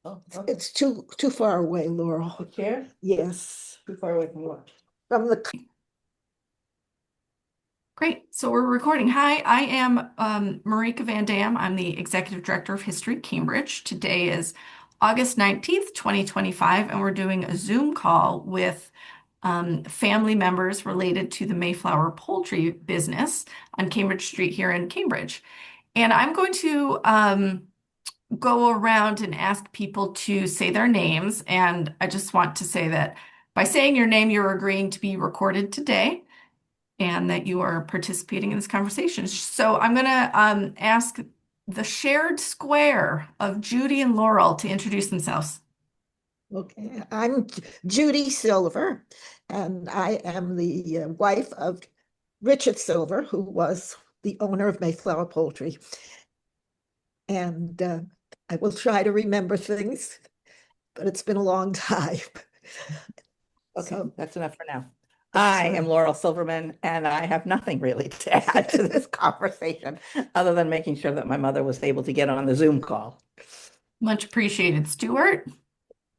Oh, It's too far away, Laurel. the chair? Yes, Too far away from what? from the Great. So we're recording. Hi, I am Marieke Van Dam. I'm the Executive Director of History, Cambridge. Today is August 19th, 2025, and we're doing a Zoom call with family members related to the Mayflower Poultry business on Cambridge Street here in Cambridge. And I'm going to go around and ask people to say their names. And I just want to say that by saying your name, you're agreeing to be recorded today and that you are participating in this conversation. So I'm going to ask the shared square of Judy and Laurel to introduce themselves. Okay, I'm Judy Silver, and I am the wife of Richard Silver, who was the owner of Mayflower Poultry. And I will try to remember things, but it's been a long time. Okay, So, that's enough for now. I am Laurel Silverman, and I have nothing really to add to this conversation other than making sure that my mother was able to get on the Zoom call. Much appreciated. Stuart?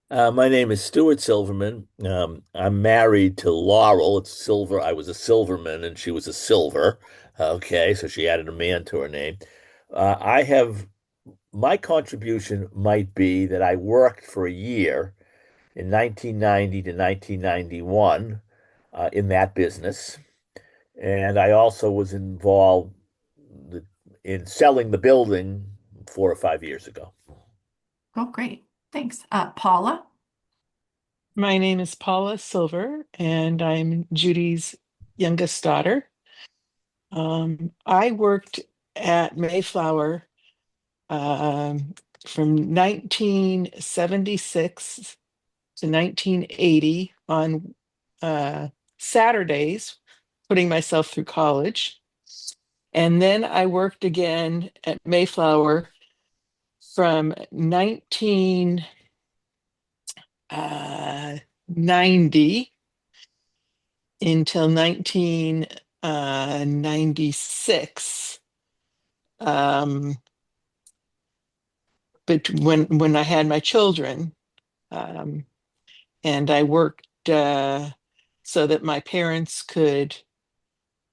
My name is Stuart Silverman. I'm married to Laurel. It's Silver. I was a Silverman and she was a Silver. Okay, so she added a man to her name. I have my contribution might be that I worked for a year in 1990 to 1991 in that business. And I also was involved in selling the building 4 or 5 years ago. Oh, great. Thanks. Paula? My name is Paula Silver, and I'm Judy's youngest daughter. I worked at Mayflower from 1976 to 1980 on Saturdays, putting myself through college. And then I worked again at Mayflower from 1990 until 1996. But when I had my children, and I worked so that my parents could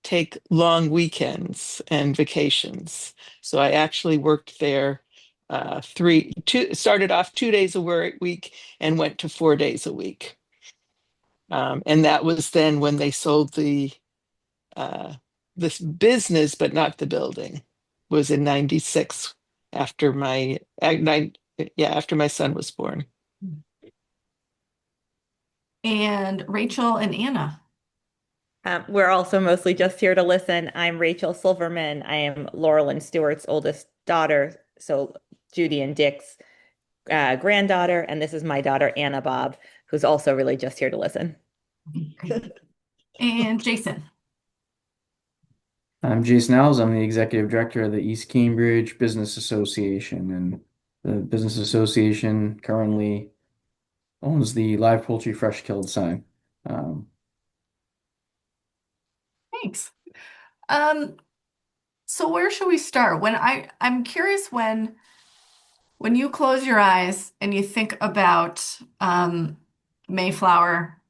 take long weekends and vacations. So I actually worked there started off 2 days a week and went to 4 days a week. And that was then when they sold this business, but not the building, was in 96 after after my son was born. And Rachel and Anna. We're also mostly just here to listen. I'm Rachel Silverman. I am Laurel and Stewart's oldest daughter, so Judy and Dick's granddaughter, and this is my daughter, Anna Bob, who's also really just here to listen. And Jason. I'm Jason Alves. I'm the executive director of the East Cambridge Business Association, and the Business Association currently owns the live poultry fresh killed sign. Thanks. So where should we start? I'm curious when you close your eyes and you think about Mayflower,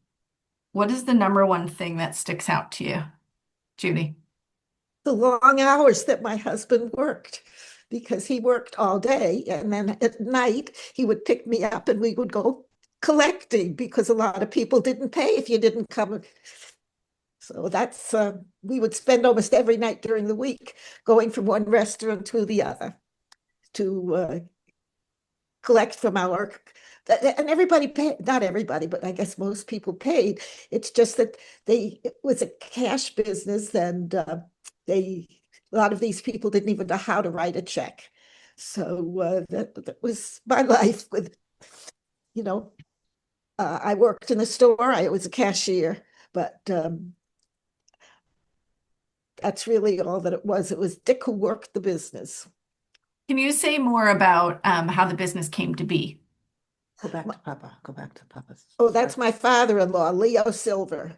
what is the number one thing that sticks out to you, Judy? the long hours that my husband worked, because he worked all day, and then at night he would pick me up and we would go collecting, because a lot of people didn't pay if you didn't come. So that's we would spend almost every night during the week going from one restaurant to the other to collect from our, and everybody paid, not everybody, but I guess most people paid. It's just that it was a cash business, and a lot of these people didn't even know how to write a check. So that was my life with, I worked in a store. I was a cashier, but that's really all that it was. It was Dick who worked the business. Can you say more about how the business came to be? Go back to Papa. Go back to Papa's. Oh, that's my father-in-law, Leo Silver.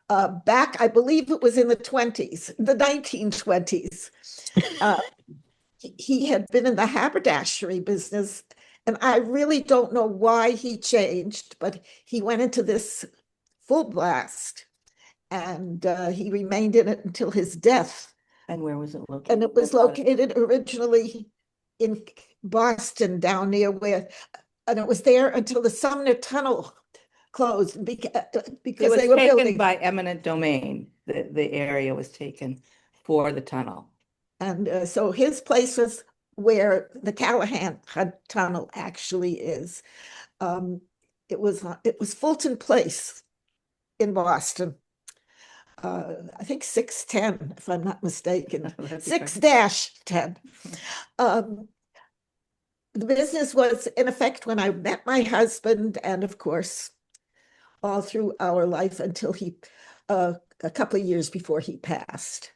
Back, I believe it was in the 1920s. He had been in the haberdashery business, And I really don't know why he changed, but he went into this full blast and he remained in it until his death. And where was it located? And it was located originally in Boston, down near where, and it was there until the Sumner Tunnel closed It because was they were taken building. by eminent domain. The area was taken for the tunnel. And so his place was where the Callahan Tunnel actually is. It was Fulton Place in Boston. I think 610, if I'm not mistaken, 6-10. The business was in effect when I met my husband, and of course, all through our life until a couple of years before he passed.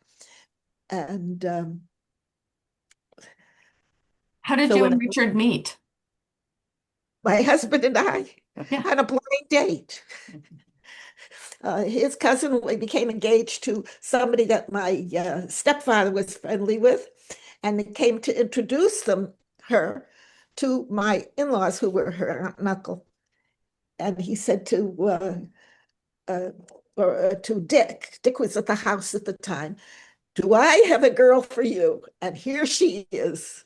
And How did so you when and Richard meet? my husband and I Yeah. had a blind date. His cousin became engaged to somebody that my stepfather was friendly with, and it came to introduce her to my in-laws, who were her aunt and uncle. And he said to Dick. Dick was at the house at the time. Do I have a girl for you? And here she is.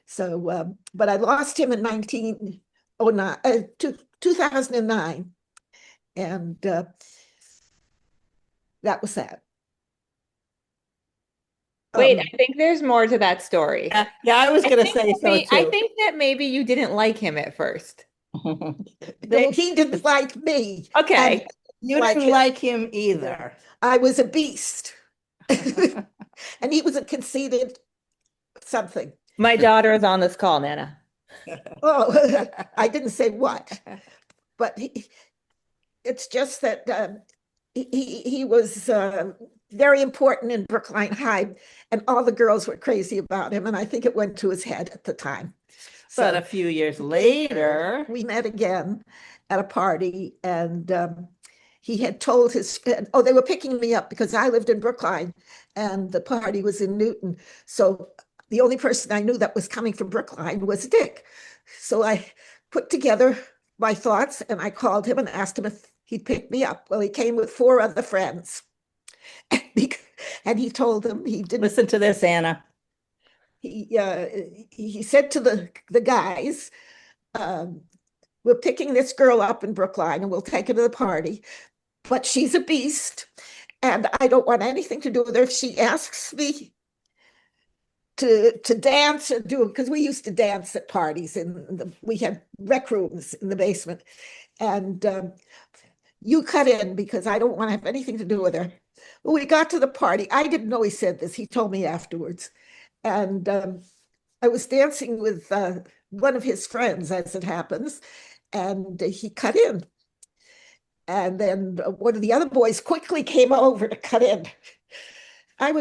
So, but I lost him in 2009. And that was that. Wait, I think there's more to that story. Yeah, I was going to say so I too. think that maybe you didn't like him at first. He didn't like me. Okay. You didn't like him either. I was a beast. And he was a conceited something. My daughter is on this call, Nana. Oh, I didn't say what, but it's just that he was very important in Brookline High, and all the girls were crazy about him, and I think it went to his head at the time. But a few years later, we met again at a party, and he had told they were picking me up because I lived in Brookline, and the party was in Newton. So the only person I knew that was coming from Brookline was Dick. So I put together my thoughts, and I called him and asked him if he'd pick me up. Well, he came with 4 other friends. And he told them he didn't. Listen to this, Anna. He said to the guys, we're picking this girl up in Brookline and we'll take her to the party, but she's a beast and I don't want anything to do with her. If she asks me to dance or do, because we used to dance at parties and we had rec rooms in the basement, and you cut in because I don't want to have anything to do with her. When we got to the party, I didn't know he said this. He told me afterwards. And I was dancing with one of his friends, as it happens, and he cut in. And then one of the other boys quickly came over to cut in. I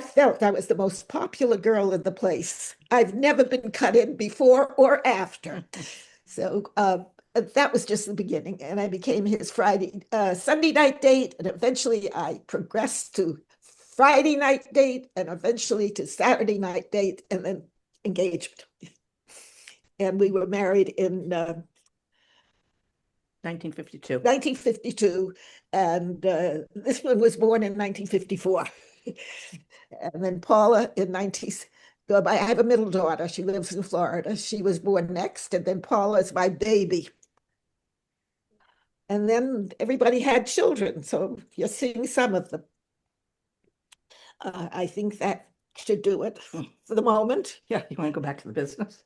felt I was the most popular girl in the place. I've never been cut in before or after. So that was just the beginning. And I became his Sunday night date. And eventually I progressed to Friday night date and eventually to Saturday night date and then engagement. And we were married in 1952. 1952. And this one was born in 1954. And then Paula in 19. I have a middle daughter. She lives in Florida. She was born next. And then Paula is my baby. And then everybody had children. So you're seeing some of them. I think that should do it for the moment. Yeah, you want to go back to the business?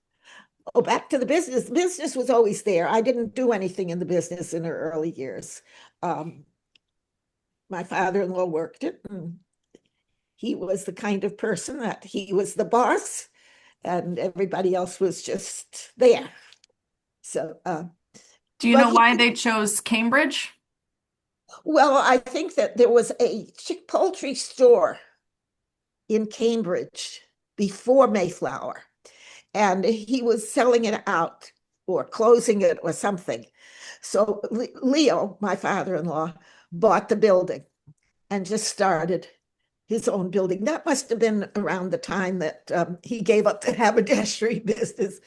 Oh, back to the business. The business was always there. I didn't do anything in the business in the early years. My father-in-law worked it. And he was the kind of person that he was the boss and everybody else was just there. So, do you know why they chose Cambridge? Well, I think that there was a poultry store in Cambridge before Mayflower, and he was selling it out or closing it or something. So Leo, my father-in-law, bought the building and just started his own building. That must have been around the time that he gave up the haberdashery business.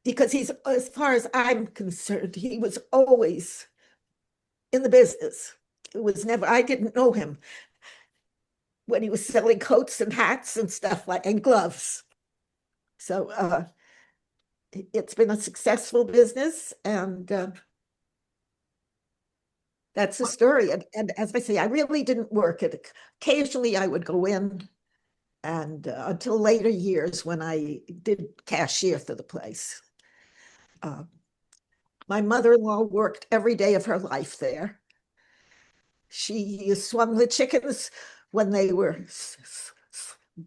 because he's, as far as I'm concerned, he was always in the business. It was never, I didn't know him when he was selling coats and hats and stuff like, and gloves. So it's been a successful business, and that's the story. And as I say, I really didn't work it. Occasionally I would go in, and until later years when I did cashier for the place. Uh, my mother-in-law worked every day of her life there. She swung the chickens when they were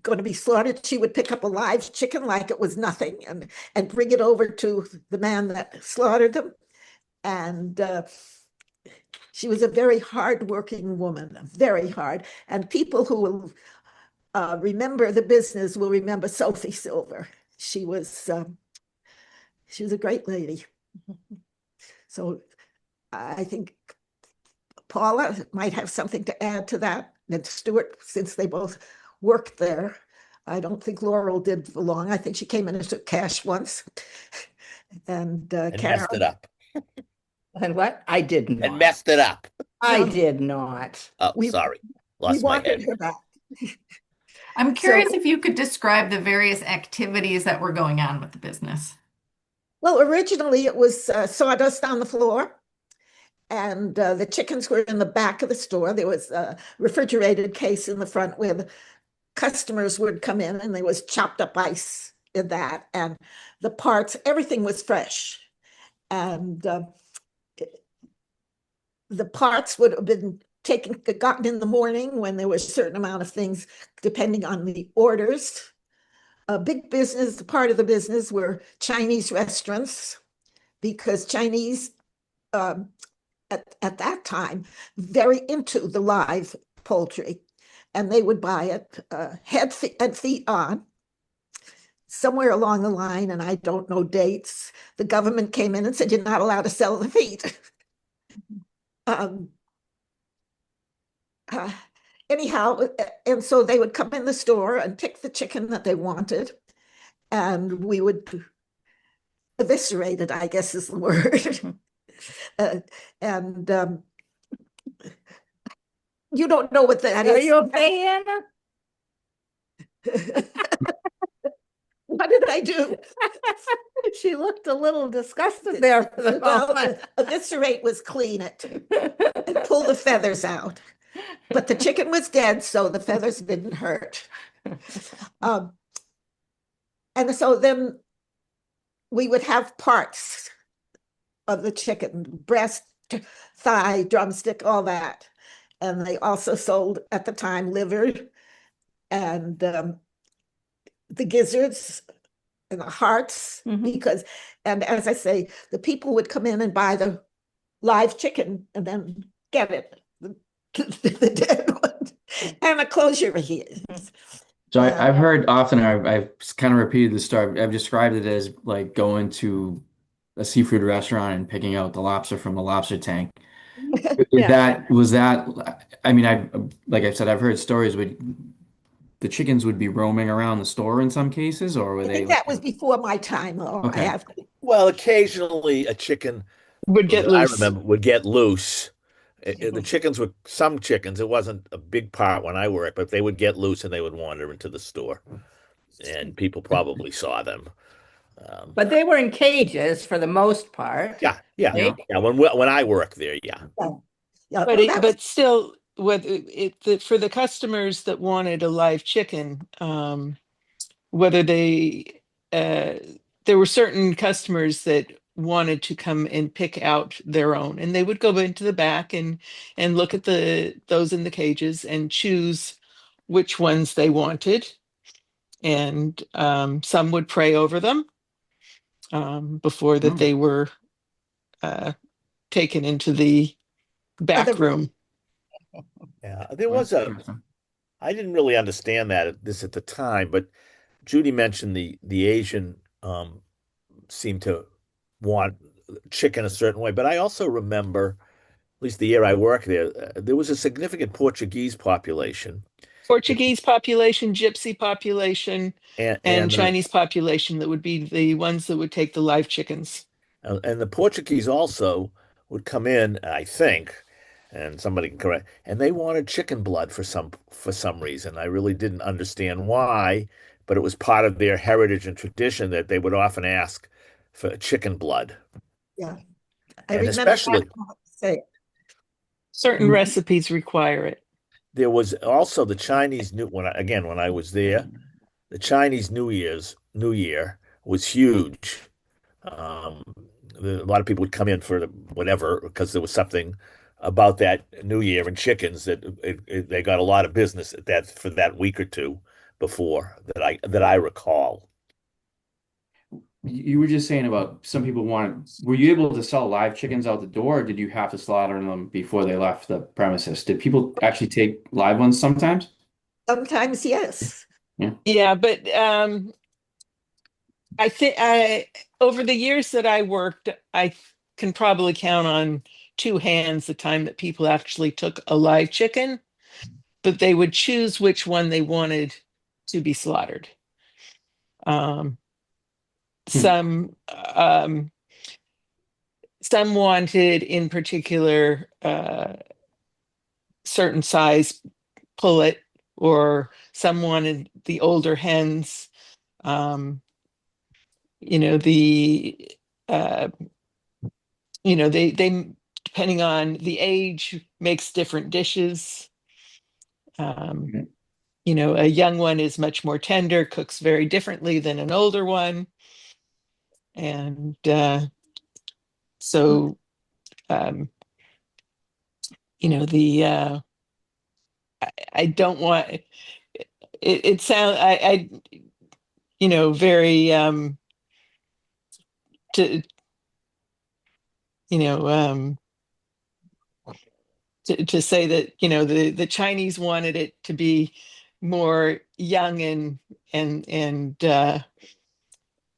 going to be slaughtered. She would pick up a live chicken like it was nothing and bring it over to the man that slaughtered them. And she was a very hard-working woman, very hard. And people who will remember the business will remember Sophie Silver. She was a great lady. So I think Paula might have something to add to that, and Stuart, since they both worked there. I don't think Laurel did for long. I think she came in and took cash once. And And messed it up. And what? I did And not. messed it up. I No. did not. Oh, We- sorry. we Lost my wanted head. her back. I'm curious So- if you could describe the various activities that were going on with the business. Well, originally it was sawdust on the floor, and the chickens were in the back of the store. There was a refrigerated case in the front where the customers would come in, and there was chopped up ice in that, and the parts, everything was fresh. And the parts would have been gotten in the morning when there was a certain amount of things, depending on the orders. A big business, part of the business were Chinese restaurants, because Chinese, at that time, very into the live poultry, and they would buy it head and feet on. Somewhere along the line, and I don't know dates, the government came in and said, you're not allowed to sell the feet. Uh, anyhow, and so they would come in the store and pick the chicken that they wanted, and we would eviscerate it, I guess is the word. And you don't know what that Are is. you okay, Anna? What did I do? She looked a little disgusted there for the Well, moment. eviscerate was clean it and pull the feathers out. But the chicken was dead, so the feathers didn't hurt. And so then we would have parts of the chicken, breast, thigh, drumstick, all that. And they also sold at the time liver and the gizzards and the hearts, because, and as I say, the people would come in and buy the live chicken and then get it, the dead one. Anna, close your ears. So I've heard often, I've kind of repeated the story. I've described it as like going to a seafood restaurant and picking out the lobster from the lobster tank. Was that, I mean, like I said, I've heard stories where the chickens would be roaming around the store in some cases, or were I they think that was before my time, or I Okay. have. Well, occasionally a chicken Would get that I loose. remember would get loose. The chickens were some chickens. It wasn't a big part when I worked, but they would get loose and they would wander into the store, and people probably saw them. But they were in cages for the most part. Yeah. Right? Yeah. When I worked there, yeah. Yeah, But well, that was but still, for the customers that wanted a live chicken, whether they uh, there were certain customers that wanted to come and pick out their own, and they would go into the back and look at those in the cages and choose which ones they wanted, and some would pray over them before that Oh. they were taken into the back other room. Yeah. There Well, was that's a. interesting. I didn't really understand this at the time, but Judy mentioned the Asian seemed to want chicken a certain way. But I also remember, at least the year I worked there, there was a significant Portuguese population. Portuguese population, Gypsy population, and and and Chinese population that would be the ones that would take the live chickens. and the Portuguese also would come in, I think, and somebody can correct, and they wanted chicken blood for some reason. I really didn't understand why, but it was part of their heritage and tradition that they would often ask for chicken blood. Yeah, I And remember that especially now you say it. Certain recipes require it. there was also the Chinese New when I was there, the Chinese New Year was huge. Um, a lot of people would come in for whatever because there was something about that New Year and chickens that they got a lot of business at that for that week or two before that I recall. You were just saying about some people wanted, were you able to sell live chickens out the door, or did you have to slaughter them before they left the premises? Did people actually take live ones sometimes? Sometimes, yes. Yeah. Yeah, but I think over the years that I worked, I can probably count on two hands the time that people actually took a live chicken, but they would choose which one they wanted to be slaughtered. Um, Hmm. some some wanted in particular certain size pullet, or some wanted the older hens. Um, you know, the uh, they depending on the age makes different dishes. Um, Okay. a young one is much more tender, cooks very differently than an older one, and so um, the I don't want it sound I very to you know to say that the Chinese wanted it to be more young and um,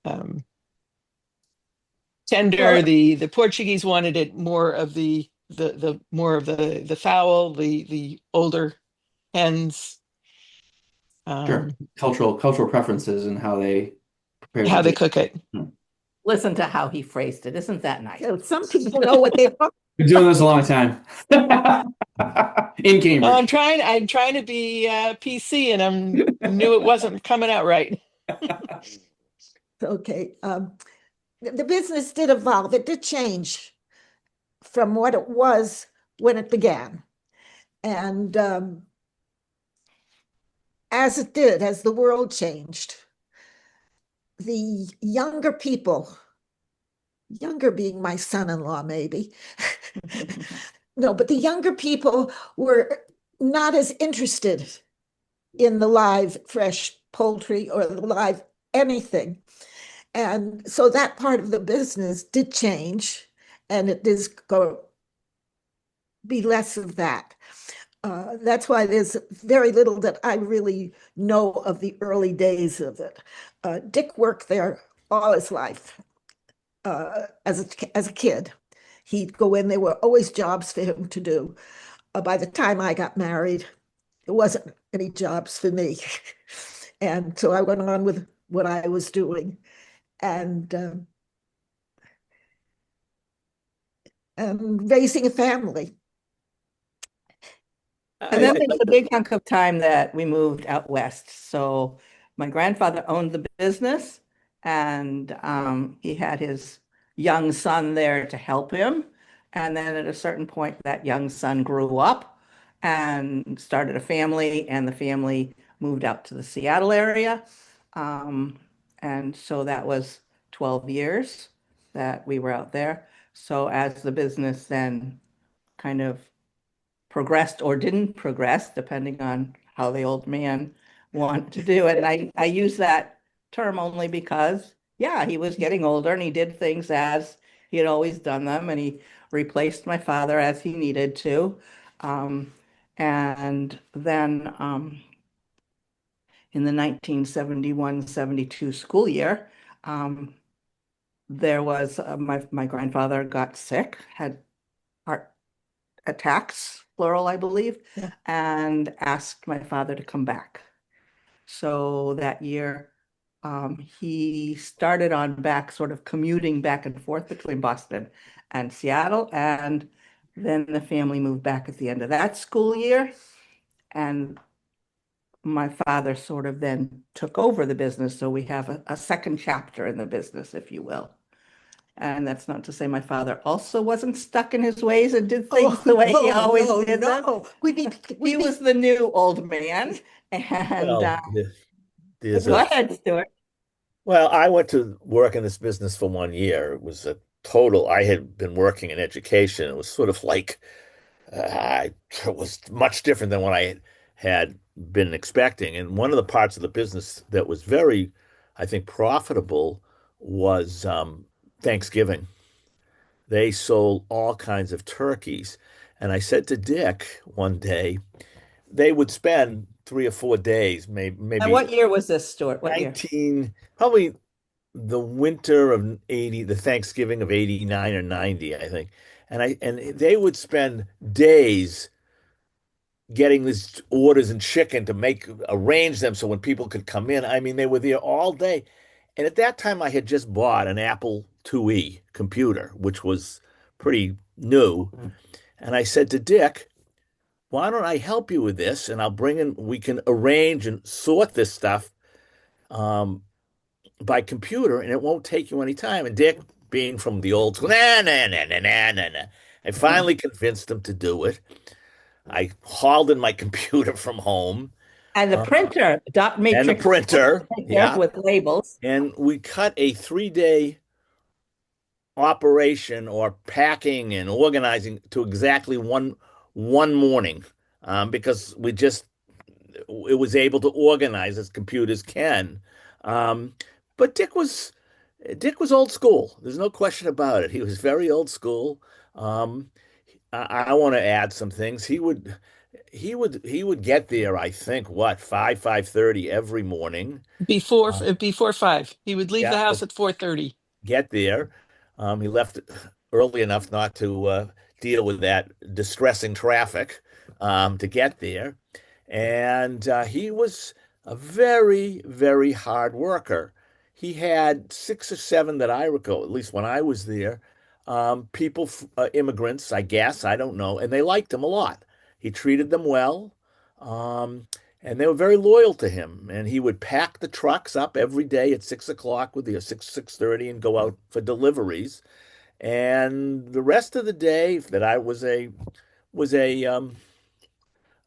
Well, tender. The Portuguese wanted it more of the more of the fowl, the older hens, Sure. um, Cultural preferences and how they prepare the how they dish. cook it. Hmm. Listen to how he phrased it. Isn't that nice? some people know what they're talking Been doing this a long time. In Well, Cambridge. I'm trying to be PC, and knew it wasn't coming out right. about. Okay. The business did evolve. It did change from what it was when it began. And as it did, as the world changed, the younger people, younger being my son-in-law, maybe, no, but the younger people were not as interested in the live fresh poultry or the live anything. And so that part of the business did change, and it is going to be less of that. That's why there's very little that I really know of the early days of it. Dick worked there all his life as a kid. He'd go in, there were always jobs for him to do. By the time I got married, there wasn't any jobs for me. And so I went on with what I was doing. And raising a family. And then I there was a big chunk of time that we moved out west. So my grandfather owned the business, and he had his young son there to help him. And then at a certain point, that young son grew up and started a family, and the family moved out to the Seattle area. Um, and so that was 12 years that we were out there. So as the business then kind of progressed or didn't progress, depending on how the old man wanted to do it. And I use that term only because, yeah, he was getting older and he did things as he had always done them, and he replaced my father as he needed to. Um, and then in the 1971-72 school year, um, there was my grandfather got sick, had heart attacks, plural, I believe, Yeah. and asked my father to come back. So that year, he started on back, sort of commuting back and forth between Boston and Seattle. And then the family moved back at the end of that school year. And my father sort of then took over the business. So we have a second chapter in the business, if you will. And that's not to say my father also wasn't stuck in his ways and did things the way he always did them. No. He was the new old man. And Well, there's go a ahead, Stuart. well, I went to work in this business for 1 year. It was a total. I had been working in education. It was sort of like it was much different than what I had been expecting. And one of the parts of the business that was very, I think, profitable was Thanksgiving. They sold all kinds of turkeys. And I said to Dick one day, they would spend 3 or 4 days, And maybe what year was this, Stuart? What year? 19, probably the winter of 80, the Thanksgiving of 89 or 90, I think. And they would spend days getting these orders in chicken to arrange them so when people could come in. I mean, they were there all day. And at that time, I had just bought an Apple IIe computer, which was pretty new. And I said to Dick, why don't I help you with this? And we can arrange and sort this stuff um, by computer, and it won't take you any time. And Dick, being from the old school, nah, nah, nah, nah, nah, nah, nah. I finally convinced him to do it. I hauled in my computer from home And the uh, printer, dot and the matrix, printer. right there Yeah. with labels. And we cut a 3 day operation or packing and organizing to exactly one morning because it was able to organize as computers can. Um, but Dick was old school. There's no question about it. He was very old school. Um, I want to add some things. He would get there, I think, what, 5:30 every morning. Before Uh, before 5. He would leave the yeah, house at 4:30. get there. He left early enough not to deal with that distressing traffic to get there. And he was a very, very hard worker. He had 6 or 7 that I recall, at least when I was there, immigrants, I guess, I don't know, and they liked him a lot. He treated them well. Um, and they were very loyal to him. And he would pack the trucks up every day at 6 o'clock with you, 6:30, and go out for deliveries. And the rest of the day that I was a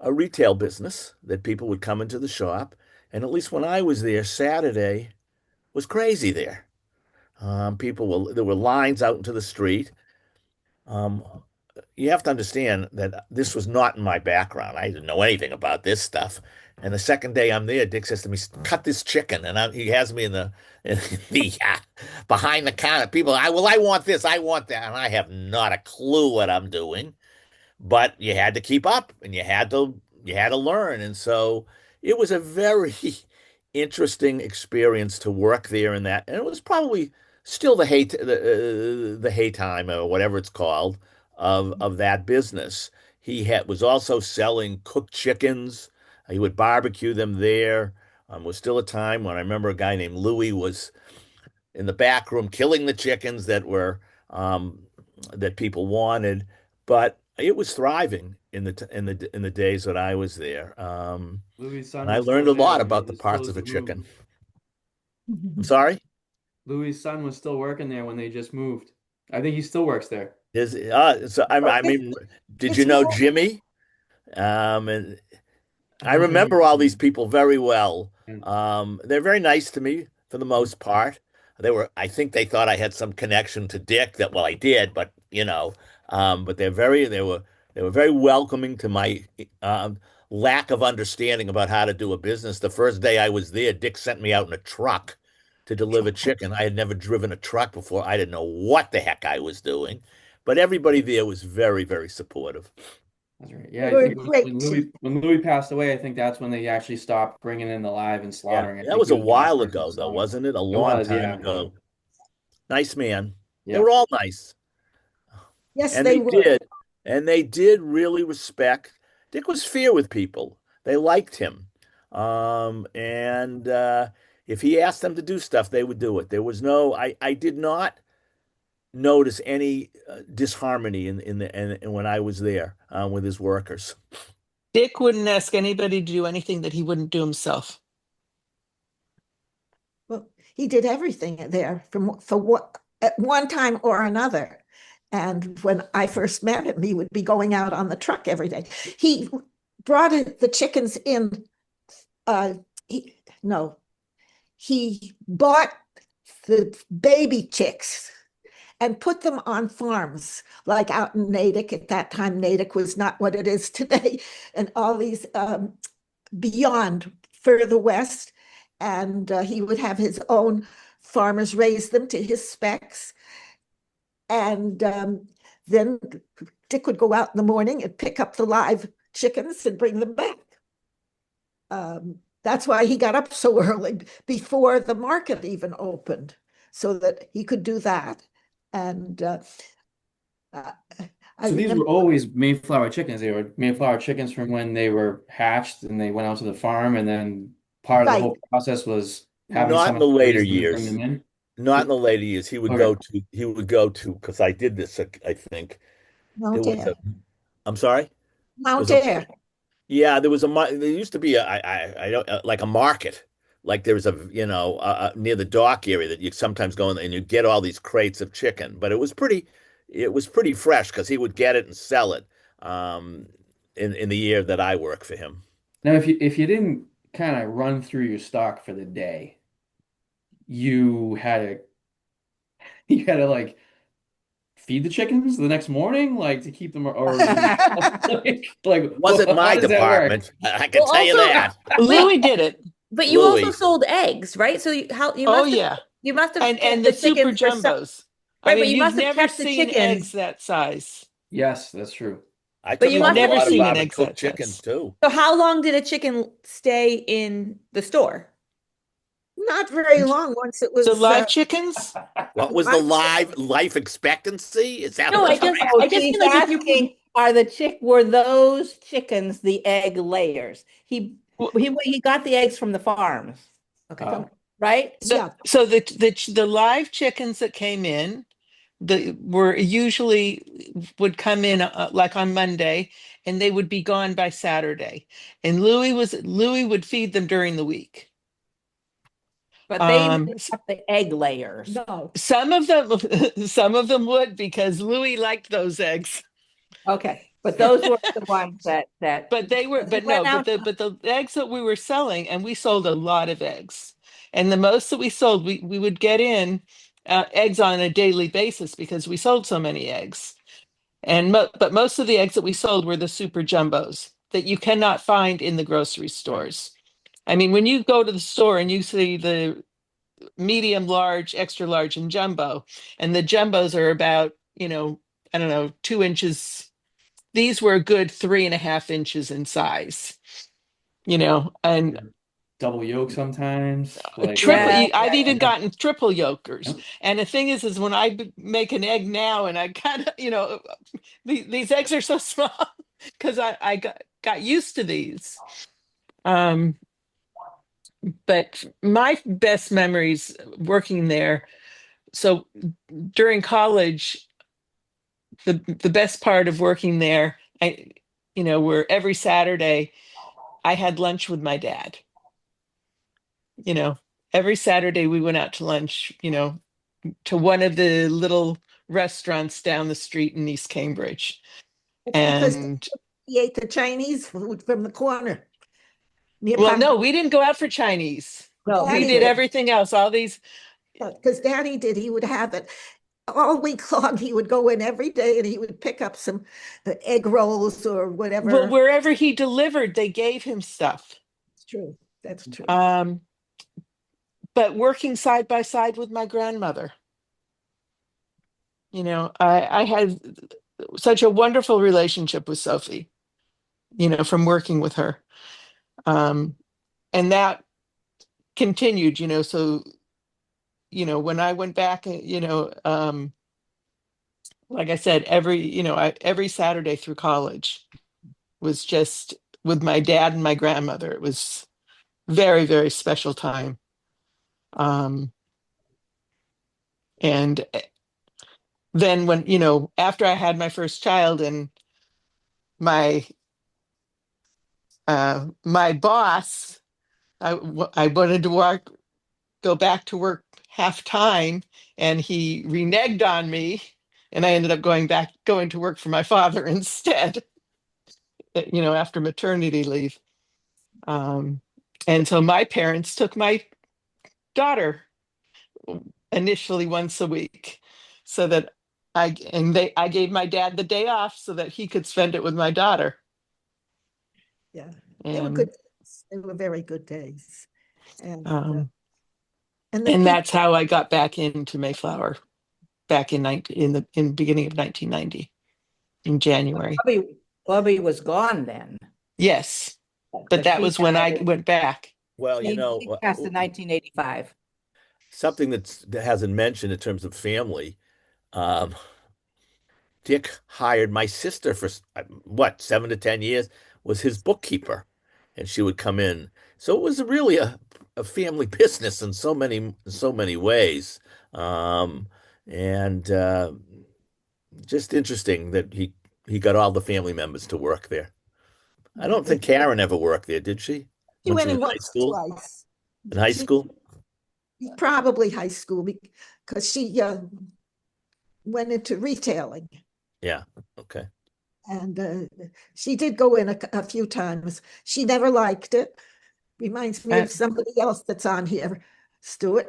retail business that people would come into the shop. And at least when I was there, Saturday was crazy there. There were lines out into the street. Um, you have to understand that this was not in my background. I didn't know anything about this stuff. And the second day I'm there, Dick says to me, "Cut this chicken," and he has me in the behind the counter. People, I want this, I want that, and I have not a clue what I'm doing. But you had to keep up, and you had to learn, and so it was a very interesting experience to work there in that, and it was probably still the hay time or whatever it's called of that business. Was also selling cooked chickens. He would barbecue them there. Was still a time when I remember a guy named Louis was in the back room killing the chickens um, that people wanted, but it was thriving in the days that I was there. Louis' And son I was still learned a there lot when they about the just parts closed of a the move. chicken. I'm sorry. Louis' son was still working there when they just moved. I think he still works there. I mean, did you It's know more, Jimmy? And I I know Jimmy. remember all these people very well. And They're very nice to me for the most part. I think they thought I had some connection to Dick that, well, I did, but but they were very welcoming to my um, lack of understanding about how to do a business. The first day I was there, Dick sent me out in a truck to deliver chicken. I had never driven a truck before. I didn't know what the heck I was doing, but everybody there was very, very supportive. that's right. they Yeah, I were think a it was great team. When Louis passed away, I think that's when they actually stopped bringing in the live and Yeah, slaughtering. I that think was he a was the last while person to ago, though, stop. wasn't it? A It long was, time yeah. ago. Nice man. They Yeah. were all nice. Yes, And they they were. did. and they did really respect. Dick was fair with people. They liked him. And if he asked them to do stuff, they would do it. There was no, I did not notice any disharmony in when I was there with his workers. Dick wouldn't ask anybody to do anything that he wouldn't do himself. Well, he did everything there for what at one time or another. And when I first met him, he would be going out on the truck every day. He brought the chickens in. No, he bought the baby chicks and put them on farms like out in Natick. At that time, Natick was not what it is today, and all these beyond further west. And he would have his own farmers raise them to his specs. And then Dick would go out in the morning and pick up the live chickens and bring them back. That's why he got up so early before the market even opened, so that he could do that. And So these were always Mayflower chickens. They were Mayflower chickens from when they were hatched and they went out to the farm, and then part of the whole process was having Not in the someone later raise them and bring years. them in. Not in the later years. Okay. He would go to, because I did this, I think. There Mount was Air. a, I'm sorry? Mount Was a, Air. yeah, there used to be I don't like a market. Like there was near the dock area that you sometimes go in and you get all these crates of chicken, but it was pretty fresh because he would get it and sell it in the year that I worked for him. Now, if you didn't kind of run through your stock for the day, you had to you had to like feed the chickens the next morning, like to keep them, or like Wasn't how my does that work? department. I can Well, tell you also, that. wait, Louis did it. but you also Louis. sold eggs, right? So you Oh must have yeah. you must have And kept the the super chickens for some, jumbos. I right? But mean, you you've must have never kept the seen eggs chickens. that size. Yes, that's true. I But took you home You've must a have. never lot seen an of egg cooked that chickens size. too. So how long did a chicken stay in the store? Not very long. Once it So was live chickens? What was the life expectancy? Is that No, what you're I Oh, just she's feel like if you asking, were those chickens the egg layers? He got the eggs from the farms, okay. right? So yeah, so the live chickens that came in were usually would come in like on Monday, and they would be gone by Saturday. And Louis would feed them during the week. But they Um, didn't have the egg layers. no. some of them some of them would, because Louis liked those eggs. Okay, but those were the ones that But they were, he but no, went out. but the eggs that we were selling, and we sold a lot of eggs. And the most that we sold, we would get in eggs on a daily basis because we sold so many eggs. And but most of the eggs that we sold were the super jumbos that you cannot find in the grocery stores. I mean, when you go to the store and you see the medium, large, extra large, and jumbo, and the jumbos are about, I don't know, 2 inches. These were a good 3.5 inches in size, and Double yolk sometimes, triple. Yeah, I've yeah, even yeah. gotten triple yolkers. Yep. And the thing is when I make an egg now, and I kind of, these eggs are so small because I got used to these. Um, but my best memories working there. So during college, the best part of working there, where every Saturday I had lunch with my dad. You know, every Saturday we went out to lunch, to one of the little restaurants down the street in East Cambridge. It's because And he ate the Chinese food from the corner near well, Pine. no, we didn't go out for Chinese. No, We Daddy did did. everything else. All these, Because Daddy did. He would have it all week long. He would go in every day and he would pick up some egg rolls or well, whatever. wherever he delivered, they gave him stuff. It's true. That's true. Um, but working side by side with my grandmother, I had such a wonderful relationship with Sophie, from working with her. And that continued, so, when I went back, like I said, every Saturday through college was just with my dad and my grandmother. It was very, very special time. And then when, after I had my first child and my my boss, I wanted to go back to work half time, and he reneged on me, and I ended up going to work for my father instead, after maternity leave. And so my parents took my daughter initially once a week so that I gave my dad the day off so that he could spend it with my daughter. Yeah, they were good. And They were very good days. And um, and the and people, that's how I got back into Mayflower back in the beginning of 1990 in January. Bobby was gone then, Yes, but because that she was when I went back. Well, she passed in 1985. something that hasn't mentioned in terms of family. Um, Dick hired my sister for what, 7 to 10 years, was his bookkeeper, and she would come in. So it was really a family business in so many ways. Um, and just interesting that he got all the family members to work there. I don't think Karen ever worked there, did she? she When she went was in in high once or school? twice. In high She school? probably high school because she went into retailing. Yeah. Okay. And she did go in a few times. She never liked it. Reminds me I, of somebody else that's on here, Stuart.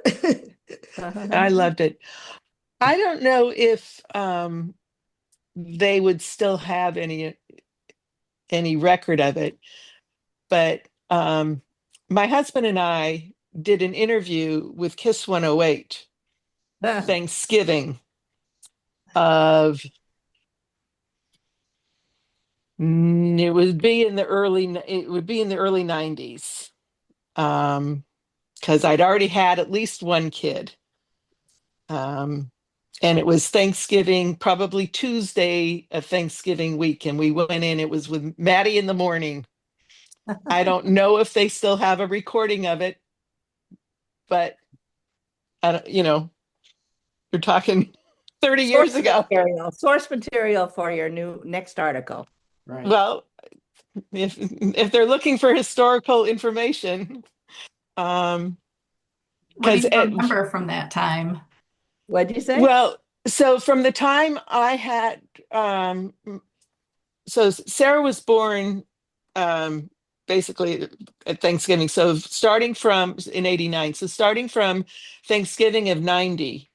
I loved it. I don't know if they would still have any record of it, but my husband and I did an interview with Kiss 108 Thanksgiving of it would be in the early 90s, because I'd already had at least one kid. And it was Thanksgiving, probably Tuesday of Thanksgiving week, and we went in. It was with Maddie in the morning. I don't know if they still have a recording of it, but I don't, you're talking 30 years ago. Source material for your new next article. Right. Well, if they're looking for historical information, What do because you remember from that time? What'd you say? well, so from the time I had, so Sarah was born basically at Thanksgiving. So starting from in 89, so starting from Thanksgiving of 90,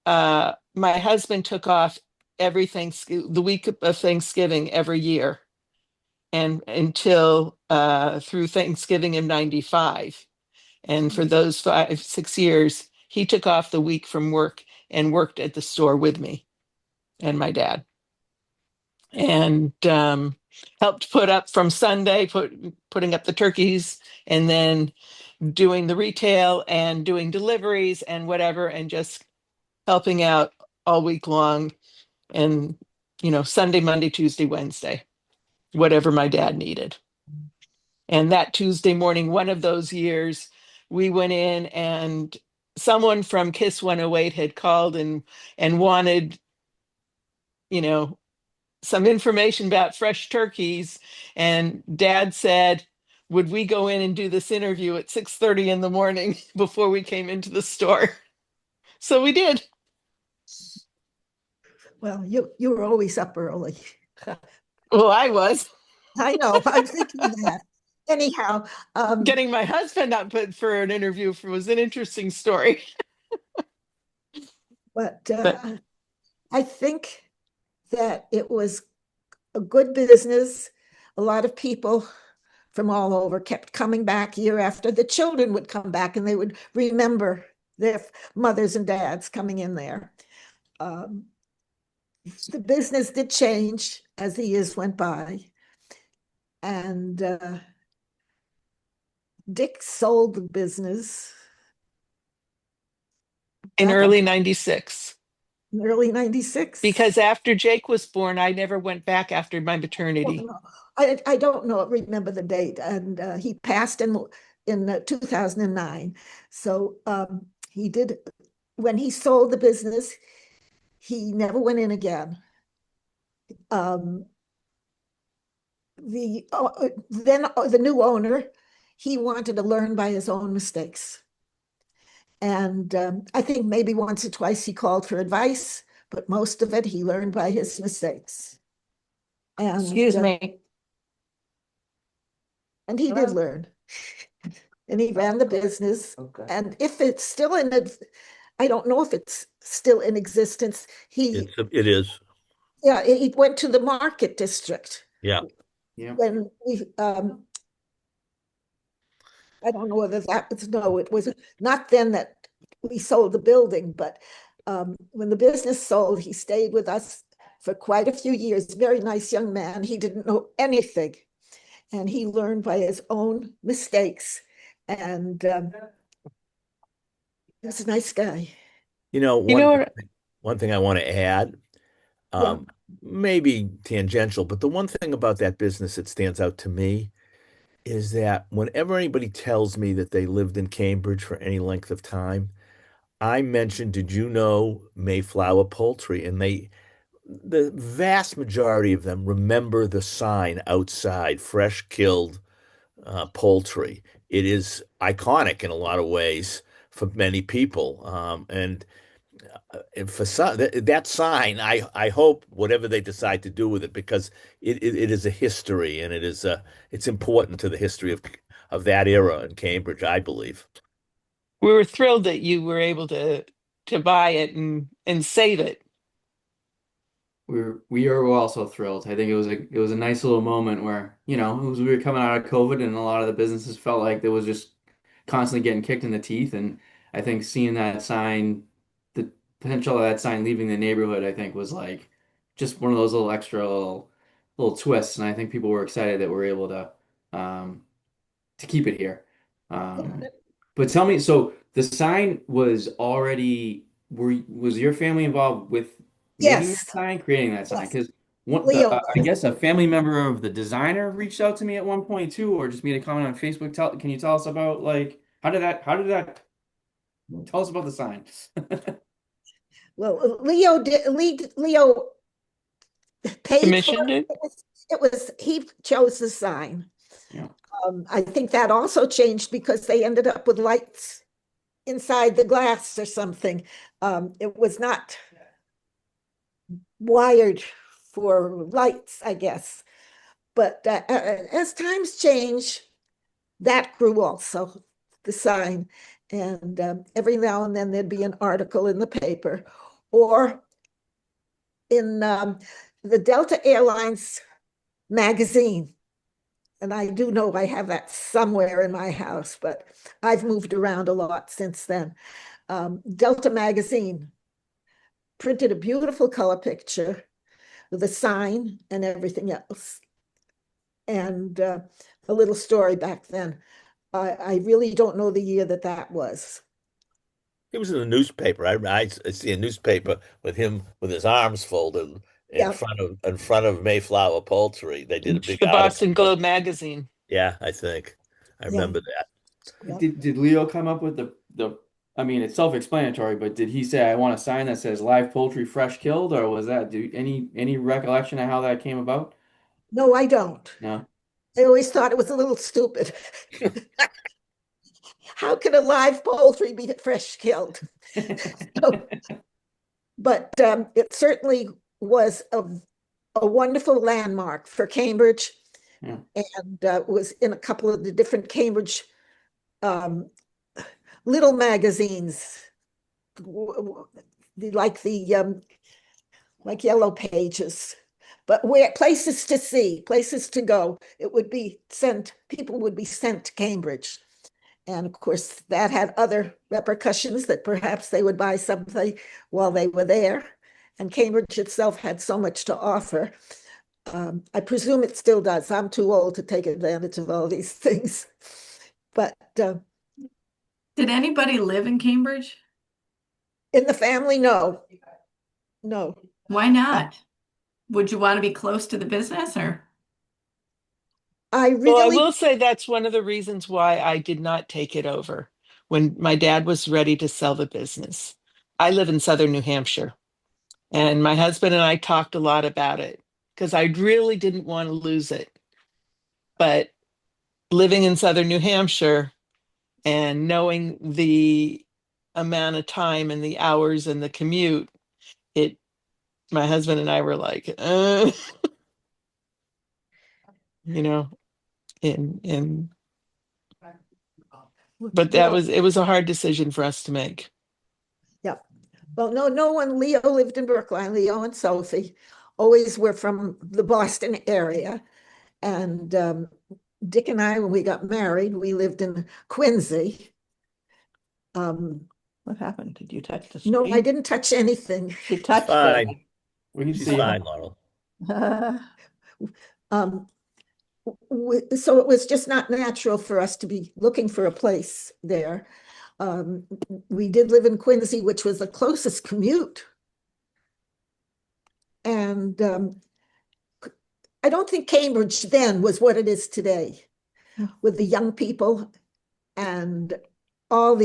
my husband took off the week of Thanksgiving every year, and until through Thanksgiving of 95. And for those 6 years, he took off the week from work and worked at the store with me and my dad, and helped put up from Sunday, putting up the turkeys, and then doing the retail and doing deliveries and whatever, and just helping out all week long. And, Sunday, Monday, Tuesday, Wednesday, whatever my dad needed. And that Tuesday morning, one of those years, we went in and someone from Kiss 108 had called and wanted, you know, some information about fresh turkeys. And Dad said, would we go in and do this interview at 6:30 in the morning before we came into the store? So we did. Well, you were always up early. Well, I was I know. I'm thinking that. Anyhow, getting my husband up for an interview was an interesting story. but But I think that it was a good business. A lot of people from all over kept coming back year after. The children would come back and they would remember their mothers and dads coming in there. Um, the business did change as the years went by. And Dick sold the business in back in early 96. early 96. Because after Jake was born, I never went back after my I maternity. don't know. I don't know, remember the date. And he passed in 2009. So he did, when he sold the business, he never went in again. Um, the new owner, he wanted to learn by his own mistakes. And I think maybe once or twice he called for advice, but most of it he learned by his mistakes. And Excuse me. and he did learn. And he ran the business. Okay. And if it's still I don't know if it's still in existence. It is. Yeah, he went to the market district Yeah. Yeah. when I don't know whether that was, no, it was not then that we sold the building, but when the business sold, he stayed with us for quite a few years. Very nice young man. He didn't know anything, and he learned by his own mistakes. And he was a nice guy. You know what? One thing I want to add, Yeah. maybe tangential, but the one thing about that business that stands out to me is that whenever anybody tells me that they lived in Cambridge for any length of time, I mentioned, did you know Mayflower Poultry? And the vast majority of them remember the sign outside, fresh killed poultry. It is iconic in a lot of ways for many people. And for some, that sign, I hope whatever they decide to do with it, because it is a history and it's important to the history of that era in Cambridge, I believe. We were thrilled that you were able to buy it and save it. We are also thrilled. I think it was a nice little moment where, we were coming out of COVID and a lot of the businesses felt like there was just constantly getting kicked in the teeth. And I think seeing that sign, the potential of that sign leaving the neighborhood, I think was like just one of those little extra little twists. And I think people were excited that we're able to keep it here. Um, but tell me, so the sign was already, was your family involved with making that Yes. sign, creating that sign? Yes. Because Leo. I guess a family member of the designer reached out to me at one point too, or just made a comment on Facebook. Can you tell us about like how did that tell us about the sign? Well, Leo paid for Commissioned it? it. He chose the sign. Yeah. I think that also changed because they ended up with lights inside the glass or something. It was not wired for lights, I guess. But as times change, that grew also, the sign. And every now and then there'd be an article in the paper or in the Delta Airlines magazine. And I do know I have that somewhere in my house, but I've moved around a lot since then. Delta magazine printed a beautiful color picture with a sign and everything else. And a little story back then. I really don't know the year that was. It was in the newspaper. I see a newspaper with him with his arms folded Yeah. in front of Mayflower Poultry. They did a big The article. Boston Globe magazine. Yeah, I think I Yeah. remember that. Yeah. Did Leo come up with the I mean, it's self-explanatory, but did he say I want a sign that says live poultry fresh killed, or was that any recollection of how that came about? No, I don't. No. I always thought it was a little stupid. How can a live poultry be fresh killed? So, but it certainly was a wonderful landmark for Cambridge, Yeah. and was in a couple of the different Cambridge um, little magazines, like like Yellow Pages, but where places to see, places to go. It would be sent. People would be sent to Cambridge. And of course, that had other repercussions that perhaps they would buy something while they were there. And Cambridge itself had so much to offer. I presume it still does. I'm too old to take advantage of all these things. But Did anybody live in Cambridge? in the family, no. no. Why not? Would you want to be close to the business or? I Well, I really, will say that's one of the reasons why I did not take it over when my dad was ready to sell the business. I live in southern New Hampshire, and my husband and I talked a lot about it because I really didn't want to lose it. But living in southern New Hampshire and knowing the amount of time and the hours and the commute, it my husband and I were like, you know, in but that well, was it was a hard decision for us to make. yeah. Well, no one, Leo lived in Brookline, Leo and Sophie always were from the Boston area. And Dick and I, when we got married, we lived in Quincy. What happened? Did you touch the No, I screen? didn't touch anything. She She's touched fine. We can She's see fine, it. Laurel. it. Um, so it was just not natural for us to be looking for a place there. We did live in Quincy, which was the closest commute. And I don't think Cambridge then was what it is today with the young people and all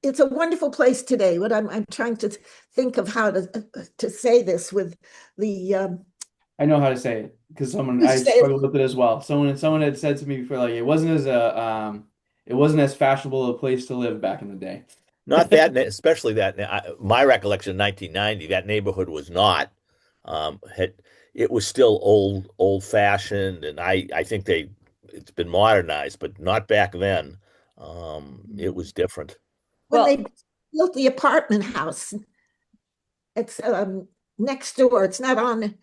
it's a wonderful place today. But I'm trying to think of how to say this with the I know how to say it because someone you I say struggled with it as well. Someone had said to me before, like it wasn't as fashionable a place to live back in the day. Not that, especially that. My recollection in 1990, that neighborhood was not. Had it was still old fashioned, and I think it's been modernized, but not back then. It was different. when Well, they built the apartment house. It's next door. It's not on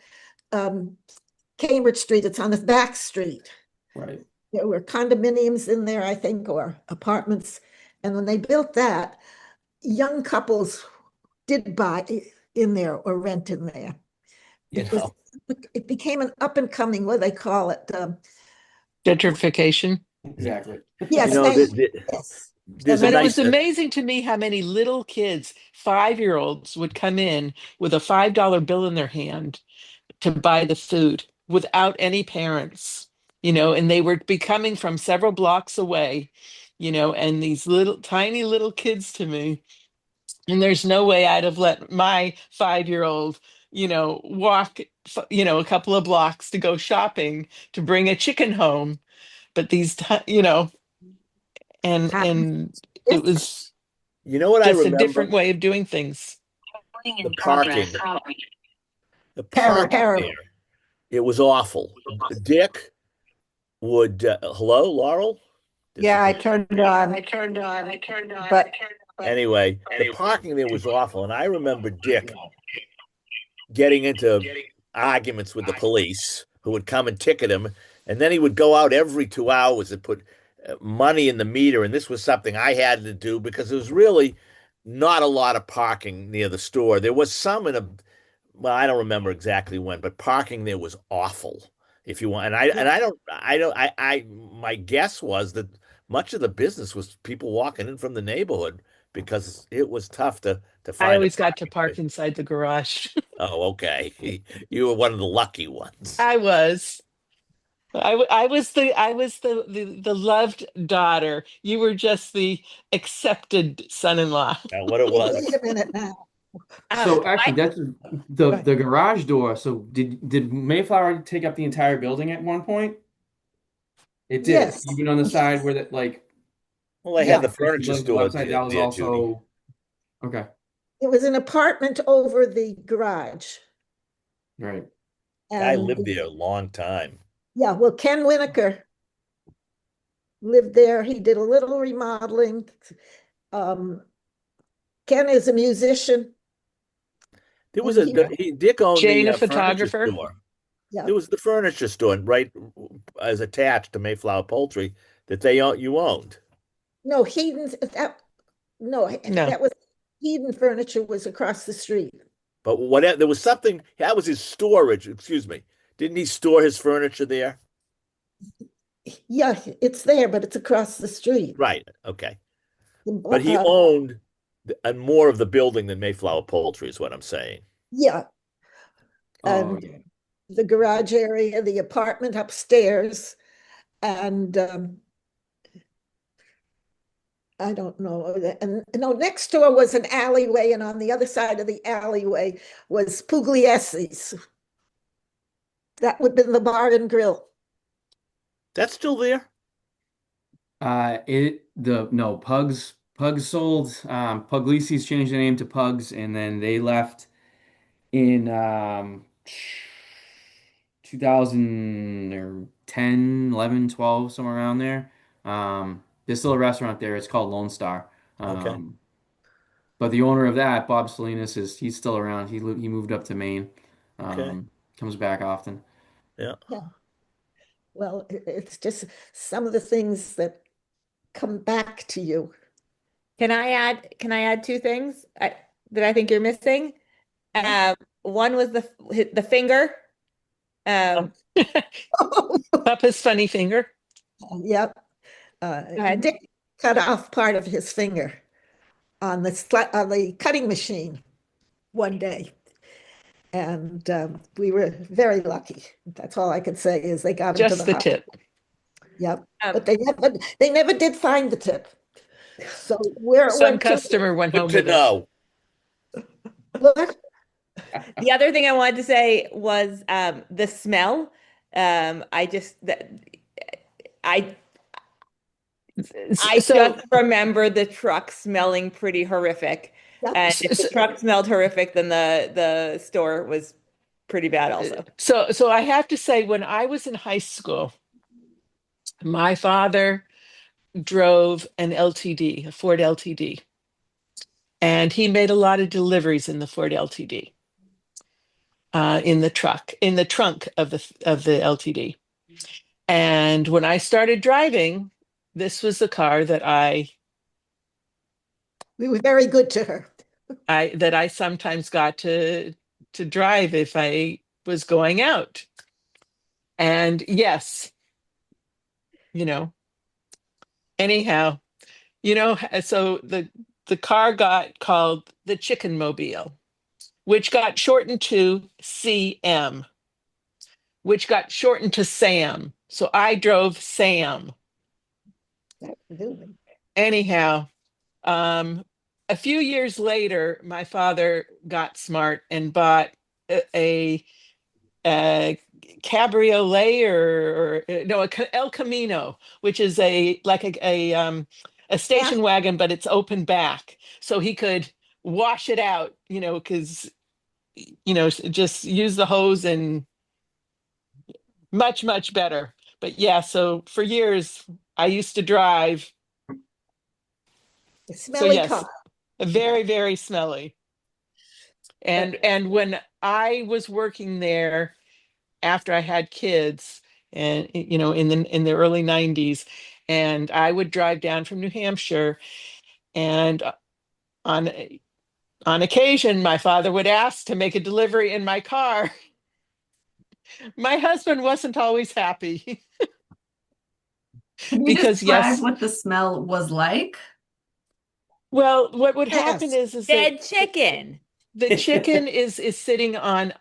um, Cambridge Street. It's on the back street. Right. There were condominiums in there, I think, or apartments. And when they built that, young couples did buy in there or rent in there. You Was know, it became an up and coming, what do they call it? Gentrification. Exactly. you Yes, know, yes. there's a But it nice was amazing to me how many little kids, 5-year-olds, would come in with a $5 bill in their hand to buy the food without any parents, and they would be coming from several blocks away, and these little tiny little kids to me. And there's no way I'd have let my 5-year-old, walk, a couple of blocks to go shopping to bring a chicken home. But and it Yes, was You know what I just a different remember? way of doing things. The parking. The parking terrible. there. It was awful. Dick would, hello, Laurel? Did she Yeah, I go? turned it on. But Anyway, the parking there was awful. And I remember Dick getting into arguments with the police who would come and ticket him. And then he would go out every 2 hours and put money in the meter. And this was something I had to do because there was really not a lot of parking near the store. There was some well, I don't remember exactly when, but parking there was awful. If you want, and my guess was that much of the business was people walking in from the neighborhood because it was tough to I find a always got to parking park place. inside the garage. Oh, okay. You were one of the lucky ones. I was. I was the loved daughter. You were just the accepted son-in-law. Now, what it Wait was. a minute now. So I actually, that's the garage door. So did Mayflower take up the entire building at one point? It did, Yes, even on the side where that like Well, they had yeah. the furniture the store website that was there, Judy. also okay. It was an apartment over the garage. Right. Guy And lived there a long time. yeah, well, Ken Winokur lived there. He did a little remodeling. Um, Ken is a musician, There was and Dick owned Jane, the a furniture photographer. store. yeah, There was the furniture store right as attached to Mayflower Poultry that you owned. no, Heaton's no, No, that was Heaton Furniture was across the street. But whatever, there was something that was his storage. Excuse me. Didn't he store his furniture there? Yeah, it's there, but it's across the street. Right. Okay. The But he owned And more of the building than Mayflower Poultry is what I'm saying. Yeah, Oh, and yeah. the garage area, the apartment upstairs, and I don't know. And no, next door was an alleyway, and on the other side of the alleyway was Pugliesi's. That would have been the bar and grill. That's still there? Pugs sold. Puglisi's changed the name to Pugs, and then they left in 2010, 11, 12, somewhere around there. There's still a restaurant there. It's called Lone Star. Okay. But the owner of that, Bob Salinas, he's still around. He moved up to Maine. Okay. Comes back often. Yeah. Yeah. Well, it's just some of the things that come back to you. Can I add two things that I think you're missing? One was the finger. Um, Papa's funny finger. Yep. Go ahead. Dick cut off part of his finger on the cutting machine one day. And we were very lucky. That's all I can say is they got him to Just the the hospital. tip. Yep. But they never did find the tip. So where it Some went to, customer went Good home to with it. know. what? The other thing I wanted to say was the smell. I just that I So, just remember the truck smelling pretty horrific. Yep. And if the truck smelled horrific, then the store was pretty bad also. so I have to say, when I was in high school, my father drove an LTD, a Ford LTD, and he made a lot of deliveries in the Ford LTD, in the trunk of the LTD. And when I started driving, this was the car We were very good to her. I sometimes got to drive if I was going out. And yes, you know, anyhow, so the car got called the Chicken Mobile, which got shortened to CM, which got shortened to Sam. So I drove Sam. Absolutely. Anyhow, a few years later, my father got smart and bought a cabriolet or no, El Camino, which is a Yeah, station wagon, but it's open back, so he could wash it out, because just use the hose and much better. But yeah, so for years I used to drive. the So smelly yes, car. Yeah. very smelly. Uh, And when I was working there after I had kids, and in the early 90s, and I would drive down from New Hampshire, and on on occasion my father would ask to make a delivery in my car. My husband wasn't always happy Can you because describe yes, what the smell was like? well, what would happen yes. is that Dead chicken. the chicken is sitting on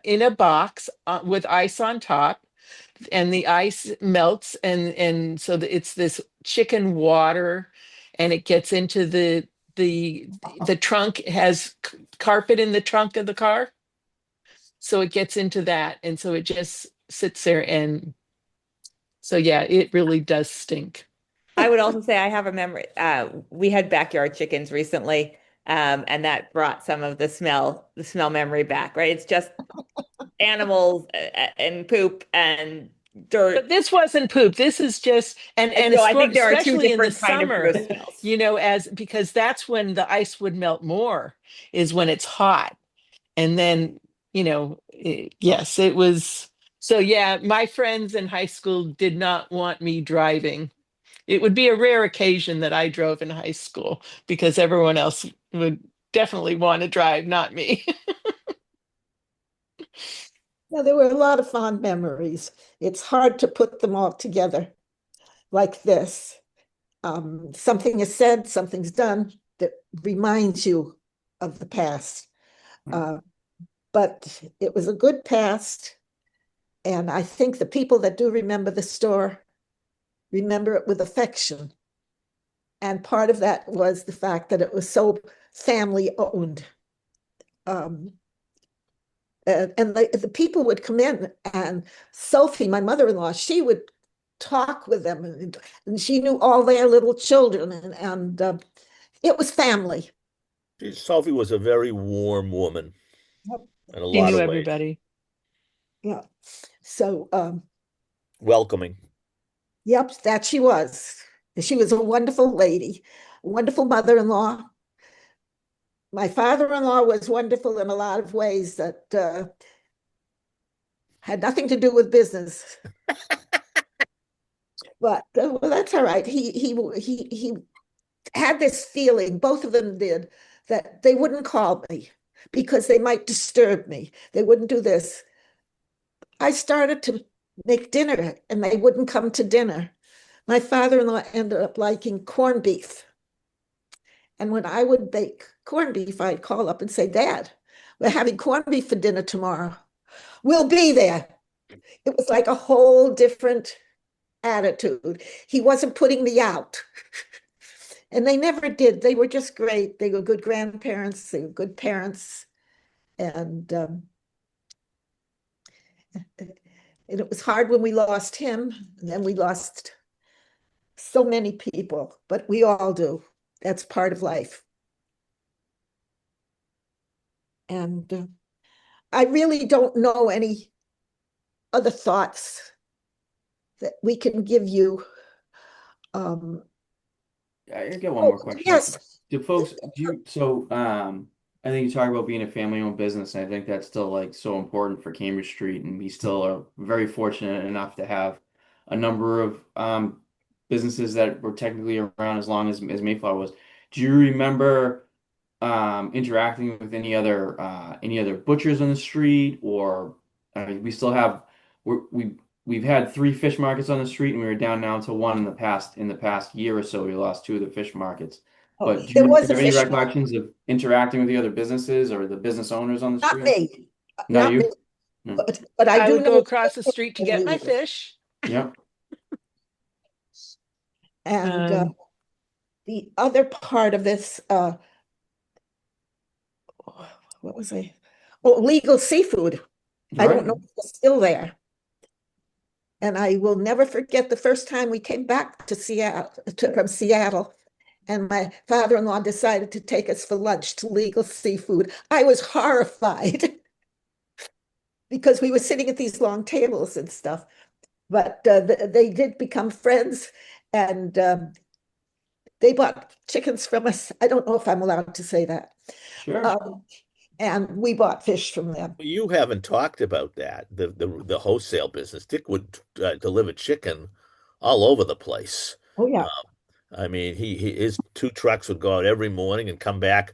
in a box with ice on top, and the ice melts, and so it's this chicken water, and it gets into the trunk. It has carpet in the trunk of the car, so it gets into that, and so it just sits there, and so yeah, it really does stink. I would also say I have a memory. We had backyard chickens recently, and that brought some of the smell memory back, right? It's just animals and poop and But dirt. this wasn't poop. This is just, and So I think there are two especially in the different kind of summer, gross smells. as because that's when the ice would melt more, is when it's hot. And then, yes, it was. So yeah, my friends in high school did not want me driving. It would be a rare occasion that I drove in high school because everyone else would definitely want to drive, not me. Yeah, there were a lot of fond memories. It's hard to put them all together like this. Something is said, something's done. that reminds you of the past. But it was a good past. And I think the people that do remember the store remember it with affection. And part of that was the fact that it was so family owned. And the people would come in, and Sophie, my mother-in-law, she would talk with them, and she knew all their little children, and it was family. Sophie was a very warm woman Yep. in a He lot knew of ways. everybody. Yeah. So, Welcoming. yep, that she was. She was a wonderful lady, wonderful mother-in-law. My father-in-law was wonderful in a lot of ways that had nothing to do with business. But well, that's all right. He had this feeling, both of them did, that they wouldn't call me because they might disturb me. They wouldn't do this. I started to make dinner and they wouldn't come to dinner. My father-in-law ended up liking corned beef. And when I would bake corned beef, I'd call up and say, Dad, we're having corned beef for dinner tomorrow. We'll be there. It was like a whole different attitude. He wasn't putting me out. And they never did. They were just great. They were good grandparents. They were good parents. And it was hard when we lost him. And then we lost so many people, but we all do. That's part of life. And I really don't know any other thoughts that we can give you. I get one more question. Yes. Do folks do you so I think you talk about being a family-owned business, and I think that's still like so important for Cambridge Street, and we still are very fortunate enough to have a number of businesses that were technically around as long as Mayflower was. Do you remember interacting with any other butchers on the street, or we still have we've had three fish markets on the street, and we were down now to one in the past year or so. We lost two of the fish markets. But do There you was a have any fish market. recollections of interacting with the other businesses or the business owners on the Not street? me. Not Not you? me. No. But I I do would go know. across the street to get my fish. Yep. And Um, the other part of this, what was I? Oh, legal seafood. I don't know if it's still there. And I will never forget the first time we came back to Seattle, from Seattle, and my father-in-law decided to take us for lunch to legal seafood. I was horrified because we were sitting at these long tables and stuff. But they did become friends, and they bought chickens from us. I don't know if I'm allowed to say that. Sure. And we bought fish from them. You haven't talked about that, the wholesale business. Dick would deliver chicken all over the place. Oh, yeah. I mean, his two trucks would go out every morning and come back,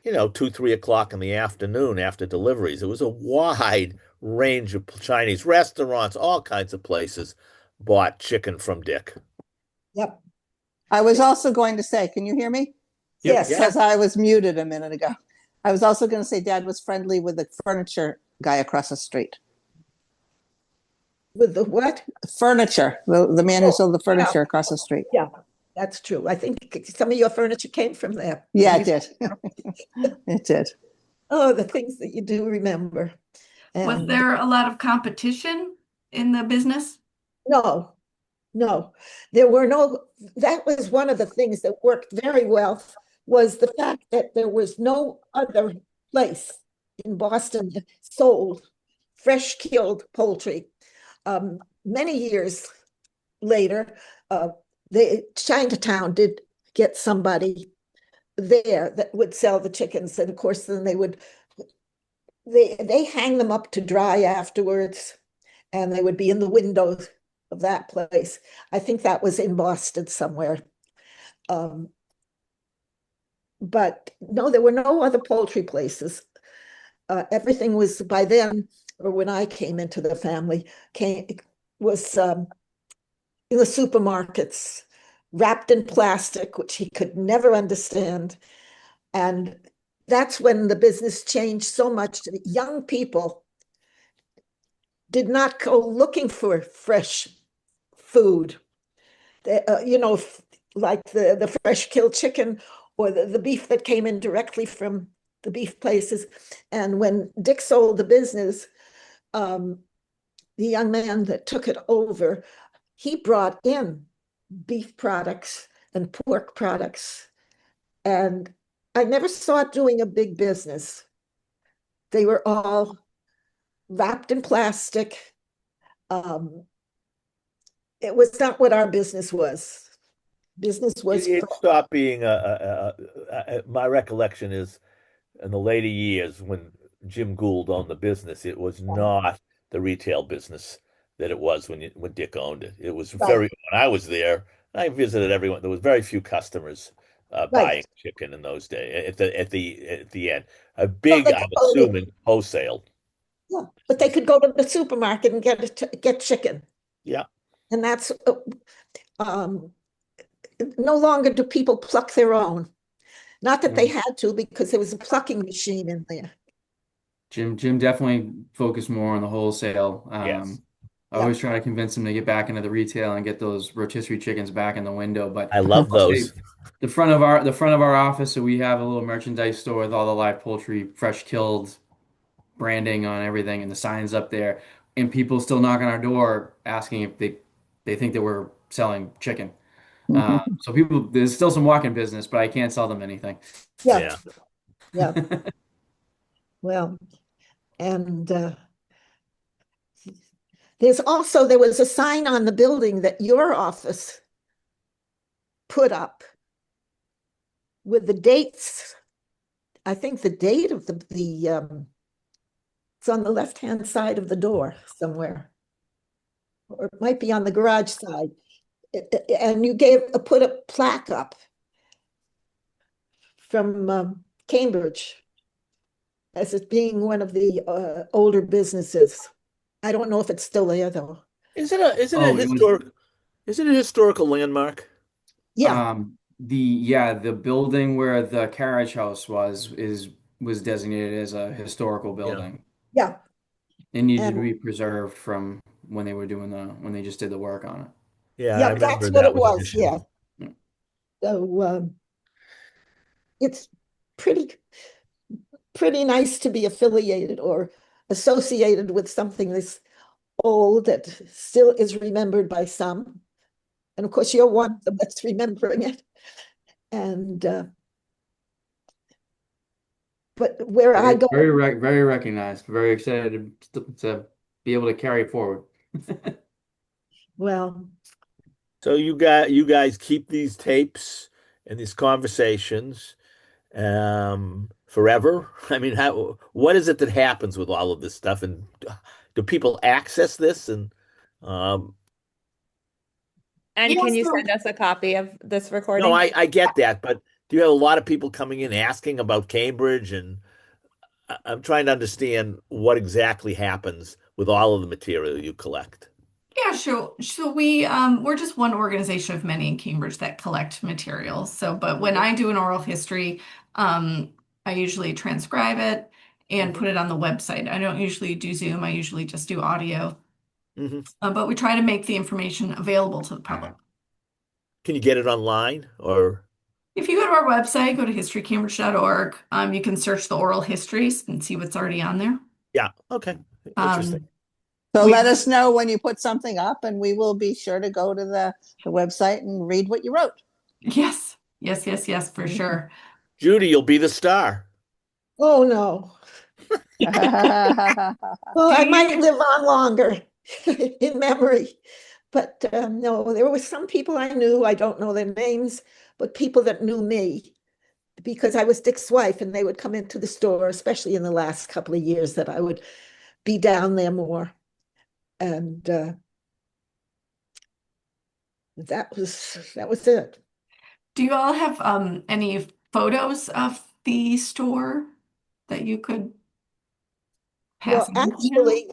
2, 3 o'clock in the afternoon after deliveries. It was a wide range of Chinese restaurants, all kinds of places bought chicken from Dick. Yep. I was also going to say, can you hear me? Yes. Because I was muted a minute ago. I was also going to say Dad was friendly with the furniture guy across the street. With the what? Furniture, the man who sold the furniture yeah. across the street. Yeah, that's true. I think some of your furniture came from there. Yeah, it did. It did. Oh, the things that you do remember. Was And there a lot of competition in the business? no, there were no, that was one of the things that worked very well, was the fact that there was no other place in Boston that sold fresh killed poultry. Many years later, Chinatown did get somebody there that would sell the chickens, and of course then they hang them up to dry afterwards, and they would be in the windows of that place. I think that was in Boston somewhere. But no, there were no other poultry places. Everything was by then, or when I came into the family, was in the supermarkets wrapped in plastic, which he could never understand. And that's when the business changed so much that young people did not go looking for fresh food. You know, like the fresh killed chicken or the beef that came in directly from the beef places. And when Dick sold the business, the young man that took it over, he brought in beef products and pork products. And I never saw it doing a big business. They were all wrapped in plastic. Um, it was not what our business was. Business was It stopped being my recollection is in the later years when Jim Gould owned the business, it was not the retail business that it was when Dick owned it. It was right, very, when I was there, I visited everyone. There was very few customers right. buying chicken in those days at the end. A Well, big, they I'm could go to, assuming, wholesale. yeah, but they could go to the supermarket and get chicken, Yeah. and that's um, no longer do people pluck their own. Not that they Mm. had to, because there was a plucking machine in there. Jim definitely focused more on the wholesale. Yes. I Yeah, always try to convince him to get back into the retail and get those rotisserie chickens back in the window. But I love I'll say those. the front of our office, so we have a little merchandise store with all the live poultry, fresh killed branding on everything, and the signs up there. And people still knock on our door asking if they think that we're selling chicken. So people, there's still some walk-in business, but I can't sell them anything. yeah, Yeah. yeah. Well, and there was a sign on the building that your office put up with the dates. I think the date of the it's on the left-hand side of the door somewhere, or it might be on the garage side. And you put a plaque up from Cambridge as it being one of the older businesses. I don't know if it's still there though. Oh, it was Is it a historical landmark? Yeah, the building where the carriage house was designated as a historical Yeah. building. yeah, It needed to and be preserved from when they just did the work on it. Yeah, I yeah, remember that's what that it was an was. issue. Yeah. So it's pretty pretty nice to be affiliated or associated with something this old that still is remembered by some. And of course, you're one of them that's remembering it. And but where I go, Very recognized. Very excited to be able to carry it forward. well, So you guys keep these tapes and these conversations forever? I mean, what is it that happens with all of this stuff? And do people access this? And um, And Yeah, can you so send us a copy of this no, recording? I get that, but do you have a lot of people coming in asking about Cambridge? And I'm trying to understand what exactly happens with all of the material you collect. yeah, sure. So we're just one organization of many in Cambridge that collect materials. So, but when I do an oral history, I usually transcribe it and mhm, put it on the website. I don't usually do Zoom. I usually just do audio. Hmm. But we try to make the information available to the public. Can you get it online or? If you go to our website, go to historycambridge.org, you can search the oral histories and see what's already on there. Yeah, okay, interesting. Um, So we let us know when you put something up and we will be sure to go to the website and read what you wrote. Yes, yes, yes, yes, for sure. Judy, you'll be the star. oh no. Well, Do I you? might live on longer in memory. But no, there were some people I knew, I don't know their names, but people that knew me because I was Dick's wife and they would come into the store, especially in the last couple of years that I would be down there more. And that was it. Do you all have any photos of the store that you could pass Well, on to them? actually,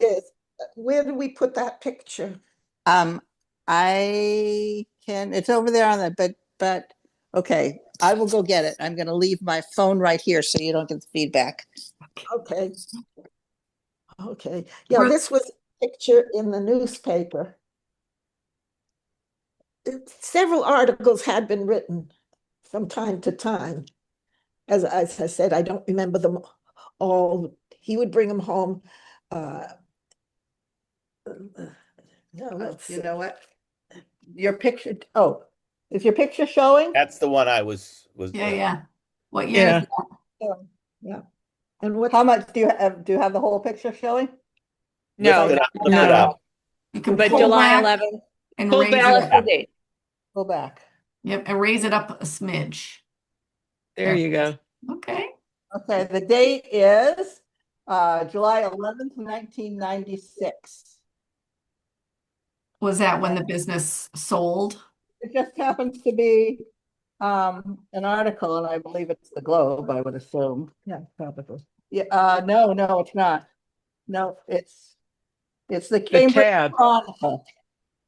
where did we put that picture? Um, I it's over there on the, but, okay, I will go get it. I'm gonna leave my phone right here so you don't get the feedback. Okay. Okay. Yeah, Were- this was a picture in the newspaper. Several articles had been written from time to time. As I said, I don't remember them all. He would bring them home. No, let's You see. know what? Your picture, oh, is your picture showing? That's the one I was Yeah, yeah. What year is Yeah. that? Yeah. And what? How much do you have? Do you have the whole picture showing? No, Lift it up, not lift it No. up. You can but pull July back 11th. and Pull raise Tell it us back. up. the date. Go back. Yep, and raise it up a smidge. There you go. Okay. Okay, the date is July 11th, 1996. Was that when the business sold? It just happens to be an article, and I believe it's the Globe, I would assume. Yeah, probably. Yeah, no, it's not. No, it's the The Cambridge tab. Chronicle.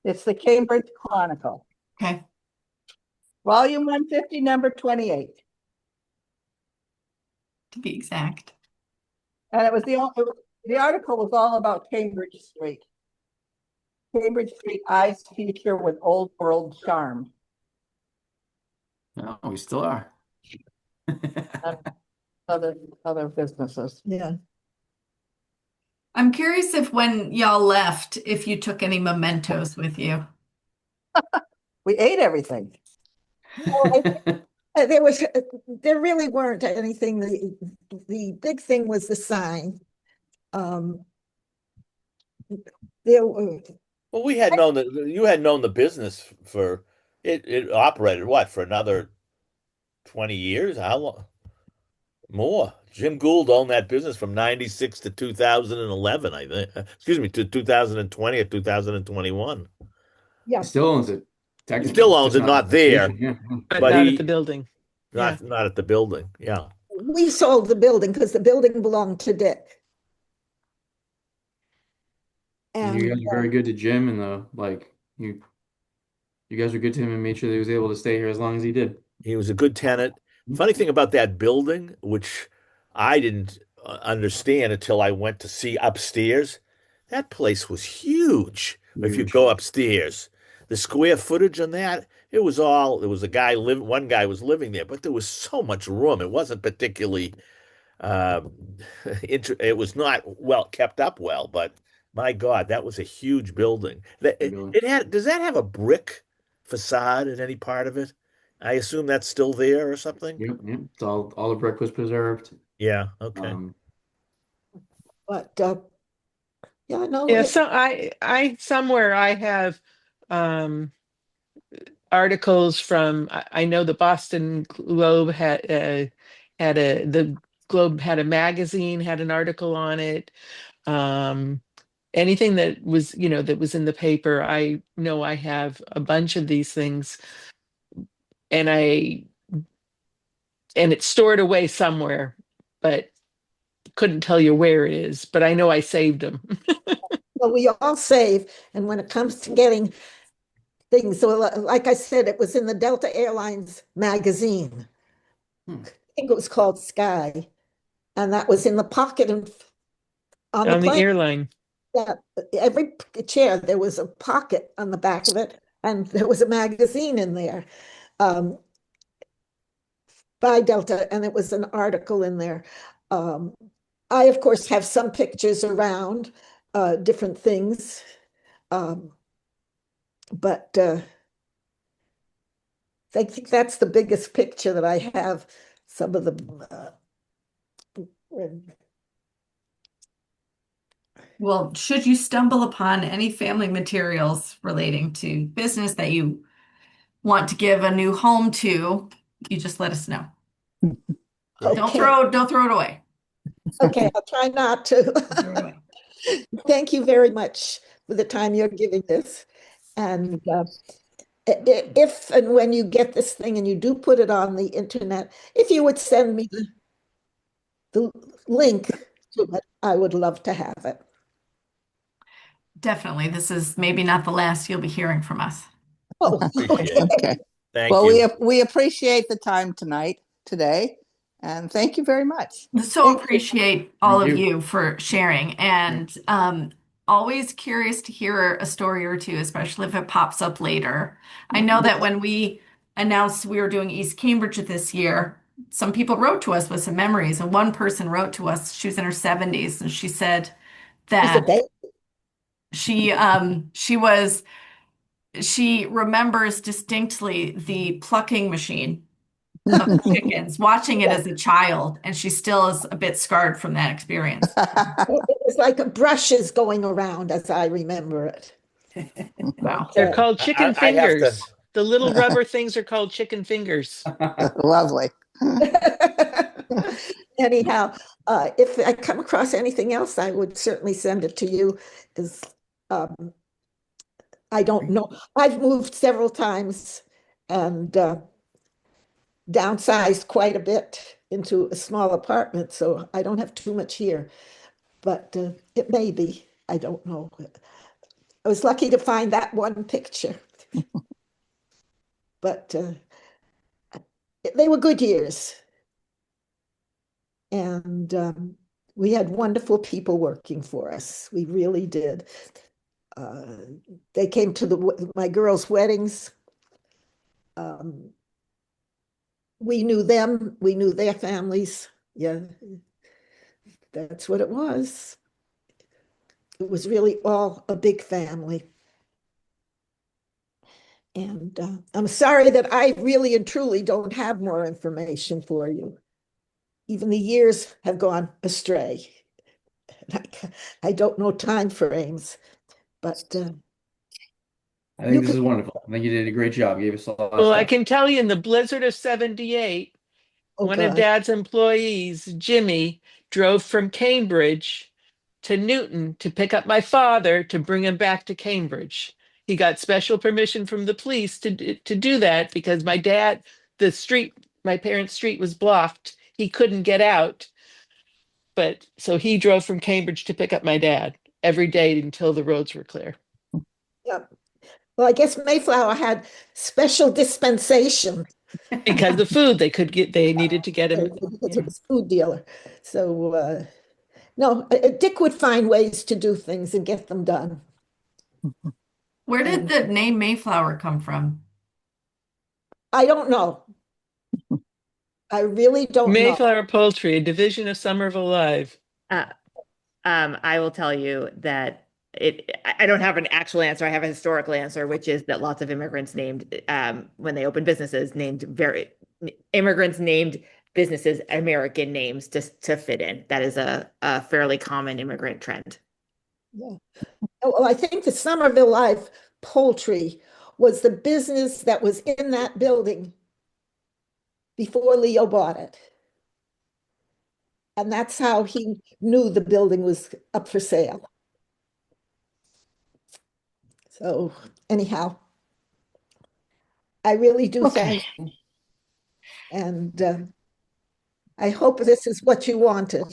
It's the Cambridge Chronicle, Okay. volume 150, number 28. To be exact. And the article was all about Cambridge Street. Cambridge Street eyes future with old world charm. No, we still are. And other businesses. Yeah. I'm curious if when y'all left, if you took any mementos with you. We ate everything. There really weren't anything. The big thing was the sign. There were, Well, we had known that you had known the business for it operated what for another 20 years? How long? More. Jim Gould owned that business from 96 to 2011, I think. Excuse me, to 2020 or 2021. yeah, He still owns it, He technically. still owns Just it, not not the there, location. Yeah. But but not at he the building. Yeah. not at the building. Yeah. we sold the building because the building belonged to Dick. And you And guys are very good to Jim, and you guys were good to him and made sure that he was able to stay here as long as he did. He was a good tenant. Funny thing about that building, which I didn't understand until I went to see upstairs, that place was huge. If you Huge. go upstairs, the square footage on that, there was a guy one guy was living there, but there was so much room. It wasn't particularly, um, it was not well kept up well, but my God, that was a huge building. Really. Does that have a brick facade in any part of it? I assume that's still there or something. Yep, yep. It's all the brick was preserved. Yeah, okay. but yeah, no, Yeah, so I somewhere I have um articles from I know the Boston Globe the Globe had a magazine, had an article on it. Anything that was, that was in the paper, I know I have a bunch of these things, and it's stored away somewhere, but couldn't tell you where it is, but I know I saved them. but we all save. And when it comes to getting things, so like I said, it was in the Delta Airlines magazine. Hmm. I think it was called Sky, and that was in the pocket and on the On the plane. airline. Yeah, every chair there was a pocket on the back of it, and there was a magazine in there um, by Delta, and it was an article in there. Um, I, of course, have some pictures around different things, um, but I think that's the biggest picture that I have. Some of them. Well, should you stumble upon any family materials relating to business that you want to give a new home to, you just let us know. Don't Okay. don't throw it away. Okay, I'll try not Don't to. throw it away. Thank you very much for the time you're giving this. And if and when you get this thing and you do put it on the internet, if you would send me the link to it, I would love to have it. Definitely. This is maybe not the last you'll be hearing from us. Oh, Appreciate it. Okay. Thank Well, you. we appreciate the time today, and thank you very much. So Thank you. appreciate all Thank of you. you for sharing, and always curious to hear a story or two, especially if it pops up later. I know that when we announced we were doing East Cambridge this year, some people wrote to us with some memories, and one person wrote to us, she was in her 70s, and she said She's a that baby. she remembers distinctly the plucking machine of the chickens, watching it as a child, and she still is a bit scarred from that experience. It was like brushes going around as I remember it. Wow. They're called I, chicken I have to. fingers. The little rubber things are called chicken fingers. Lovely. Anyhow, if I come across anything else, I would certainly send it to you. Because I don't know. I've moved several times and downsized quite a bit into a small apartment, so I don't have too much here. But it may be. I don't know. I was lucky to find that one picture, but they were good years. And we had wonderful people working for us. We really did. Uh, they came to my girls' weddings. Um, we knew them. We knew their families. Yeah, that's what it was. It was really all a big family. And I'm sorry that I really and truly don't have more information for you. Even the years have gone astray. I don't know time frames, but I think you this could. is wonderful. I think you did a great job. You gave us a lot of Well, I stuff. can tell you in the blizzard of 78, Oh one of God. Dad's employees, Jimmy, drove from Cambridge to Newton to pick up my father to bring him back to Cambridge. He got special permission from the police to do that because the street, my parents' street was blocked. He couldn't get out. But so he drove from Cambridge to pick up my dad every day until the roads were clear. Yeah. Well, I guess Mayflower had special dispensation Because the food they needed to get him. because Yeah. it was food dealer. So no, Dick would find ways to do things and get them done. Where did And the name Mayflower come from? I don't know. I really don't know. Mayflower Poultry, a division of Somerville Live. Uh, I will tell you that I don't have an actual answer. I have a historical answer, which is that lots of immigrants named, when they opened businesses, immigrants named businesses American names to fit in. That is a fairly common immigrant trend. Yeah. Well, I think the Somerville Live Poultry was the business that was in that building before Leo bought it. And that's how he knew the building was up for sale. So anyhow, I really do Okay. thank you. And I hope this is what you wanted.